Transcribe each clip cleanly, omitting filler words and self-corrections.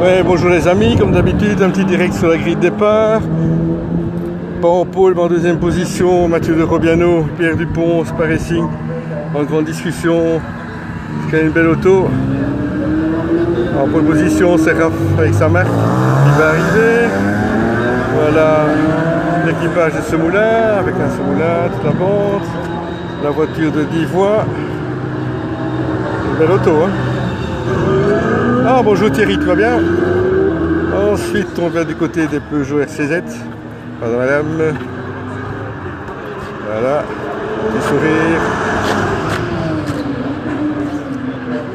Ouais, bonjour les amis, comme d'habitude, un petit direct sur la grille de départ. Pas en pôle, mais en deuxième position, Mathieu de Robiano, Pierre Dupont, Spa Racing, en grande discussion. C'est quand même une belle auto. En pole position, c'est Raph avec sa marque qui va arriver. Voilà l'équipage de Semoulin, avec un Semoulin, toute la bande. La voiture de 10 voies. Une belle auto, hein. Ah, bonjour Thierry, tout va bien? Ensuite, on va du côté des Peugeot RCZ. Pardon madame. Voilà, petit sourire.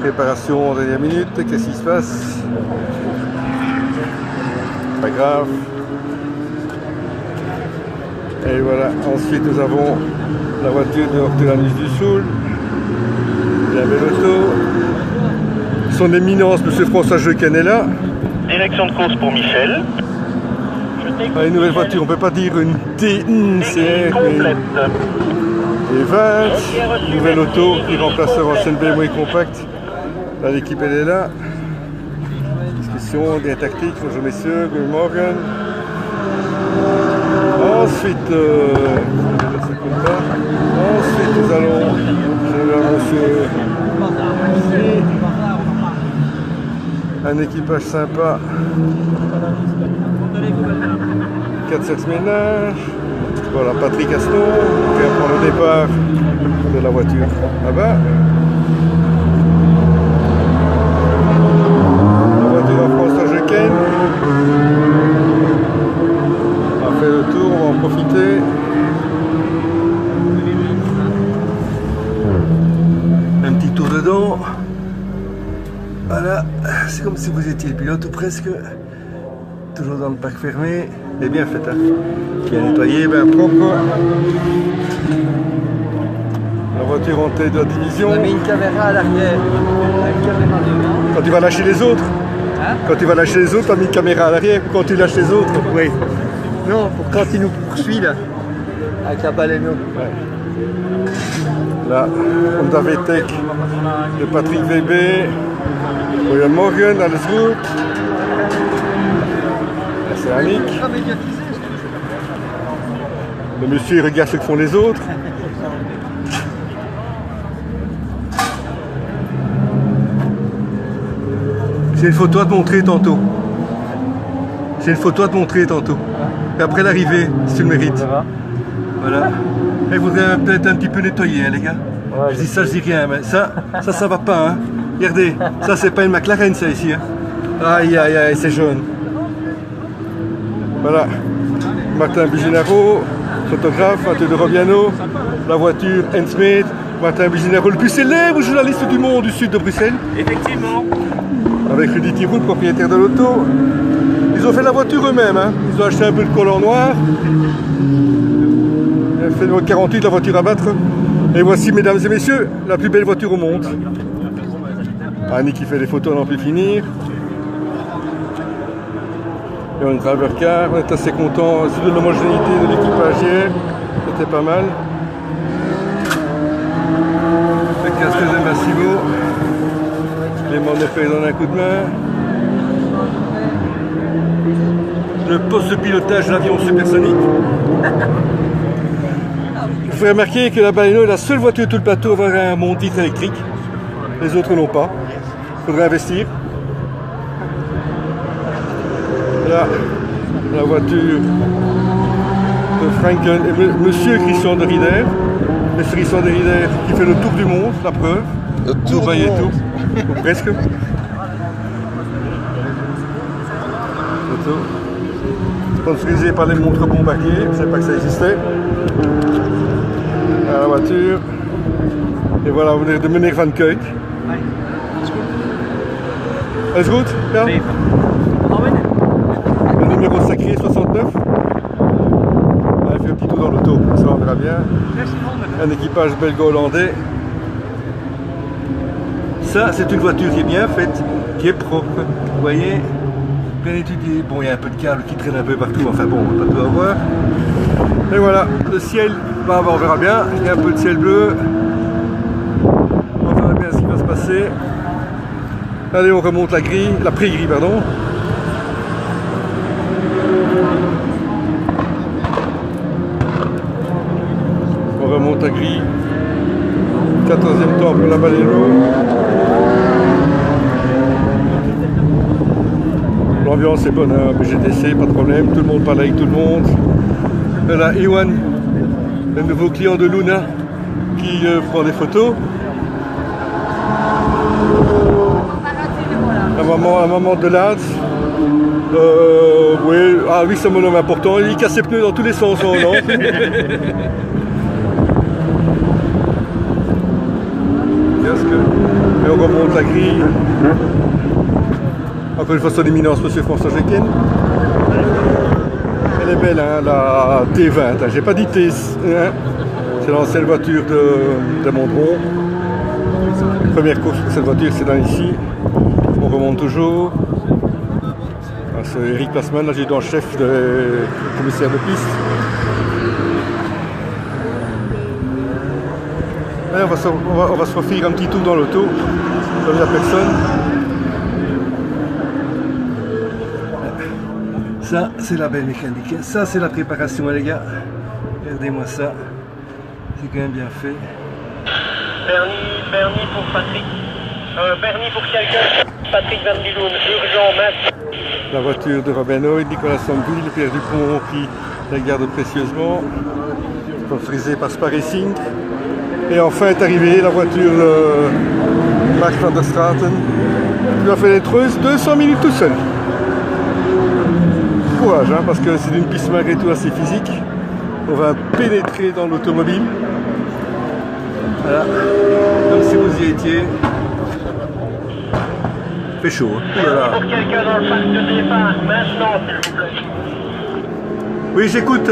Préparation en dernière minute, qu'est-ce qui se passe? Pas grave. Et voilà, ensuite nous avons la voiture de Hortelanus du Soul. La belle auto. Son éminence, monsieur François Jeuquin est là. Direction de course pour Michel. Une nouvelle voiture, on ne peut pas dire une TNCR, Complète. et 20. Nouvelle auto qui remplace l'ancienne BMW compact. Là, l'équipe elle est là. Discussion, des tactiques, bonjour messieurs, good morning. Ensuite, nous allons chez monsieur. Un équipage sympa. 4-7 ménages. Voilà, Patrick Aston qui va prendre le départ de la voiture là-bas. La voiture à François Jeuquin. On a fait le tour, on va en profiter. Un petit tour dedans. Voilà, c'est comme si vous étiez le pilote ou presque. Toujours dans le parc fermé. Et bien fait, hein. Bien nettoyé, bien propre. La voiture en tête de la division. On a mis une caméra à l'arrière. Une caméra devant. Quand tu vas lâcher les autres. Hein? Quand tu vas lâcher les autres, tu as mis une caméra à l'arrière. Quand tu lâches les autres, oui. Non, pour quand il nous poursuit là. Avec la baleineau. Ouais. Là, Honda VTEC de Patrick VB. William Morgan, alles gut. La céramique. Le monsieur il regarde ce que font les autres. J'ai une photo à te montrer tantôt. J'ai une photo à te montrer tantôt. Et après l'arrivée, si tu le mérites. Voilà. Il faudrait peut-être un petit peu nettoyer, hein, les gars. Ouais, je dis ça, je dis rien, mais ça va pas, hein. Regardez, ça c'est pas une McLaren, ça ici, hein. Aïe, aïe, aïe, c'est jaune. Voilà. Martin Buginaro, photographe, Mathieu de Robiano, la voiture N-Smith, Martin Buginaro, le plus célèbre journaliste du monde du sud de Bruxelles. Effectivement. Avec Rudy Thiroux, le propriétaire de l'auto. Ils ont fait la voiture eux-mêmes, hein. Ils ont acheté un peu de collant noir. Il a fait le 48, la voiture à battre. Et voici, mesdames et messieurs, la plus belle voiture au monde. Annie qui fait des photos à n'en plus finir. Et on a une driver car, on est assez content de l'homogénéité de l'équipage hier. C'était pas mal. Le casque de Massimo. Clément Nefeuille donne un coup de main. Le poste de pilotage d'avion supersonique. Il faut remarquer que la Baleno est la seule voiture de tout le plateau à avoir un montitre électrique. Les autres n'ont pas. Il faudrait investir. Là, la voiture de Franken et monsieur Christian de Rieder. Monsieur Christian de Rieder qui fait le tour du monde, la preuve. Le tour Dubaï du et monde. tout. Ou presque. Sponsorisé par les montres Bombardier, je ne savais pas que ça existait. À la voiture. Et voilà, on est de meneer Van Kuik. Alles goed? Ja? Le numéro sacré 69. On a fait un petit tour dans l'auto, ça on verra bien. Un équipage belgo-hollandais. Ça, c'est une voiture qui est bien faite, qui est propre. Vous voyez, bien étudiée. Bon, il y a un peu de câble qui traîne un peu partout, enfin bon, on va pas tout avoir. Et voilà, le ciel, bah, on verra bien. Il y a un peu de ciel bleu. On verra bien ce qui va se passer. Allez, on remonte la grille, la pré-grille, pardon. On remonte à grille. 14e temps pour la Baleno. L'ambiance est bonne, hein, BGDC, pas de problème, tout le monde parle avec tout le monde. Là, Iwan, le nouveau client de Luna, qui prend des photos. Un maman de Laz. Oui, ah oui, c'est mon homme important, il casse ses pneus dans tous les sens en Hollande. Et on remonte la grille. Encore une fois, son éminence, monsieur François Jecken. Elle est belle, hein, la T20. Hein. J'ai pas dit T1. C'est l'ancienne voiture de Mondron. Première course pour cette voiture, c'est dans ici. On remonte toujours. C'est Eric Plasman, l'adjudant-chef du commissaire de piste. Et on va se refaire un petit tour dans l'auto, comme il n'y a personne. Ça, c'est la belle mécanique. Ça, c'est la préparation, les gars. Regardez-moi ça. C'est quand même bien fait. Bernie pour Patrick. Bernie pour quelqu'un. Patrick Van Diloun, urgent, masse. La voiture de Robeno et Nicolas Sambille, Pierre Dupont qui la garde précieusement. Sponsorisée par Spa Racing. Et enfin est arrivée la voiture de Max van der Straten. Il a fait les 200 minutes tout seul. Courage, hein, parce que c'est une piste malgré tout assez physique. On va pénétrer dans l'automobile. Voilà, comme si vous y étiez. Il fait chaud. Hein. Voilà. Pour quelqu'un dans le parc de départ, maintenant, s'il vous plaît. Oui, j'écoute.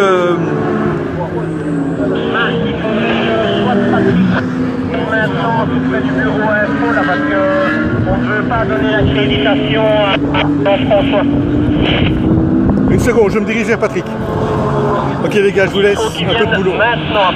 Marc, il faudrait que soit Patrick. Maintenant, tout près du bureau info, là, parce qu'on ne veut pas donner l'accréditation à Jean-François. Une seconde, je me dirige vers Patrick. Ok les gars, je vous laisse, un peu de boulot. Maintenant.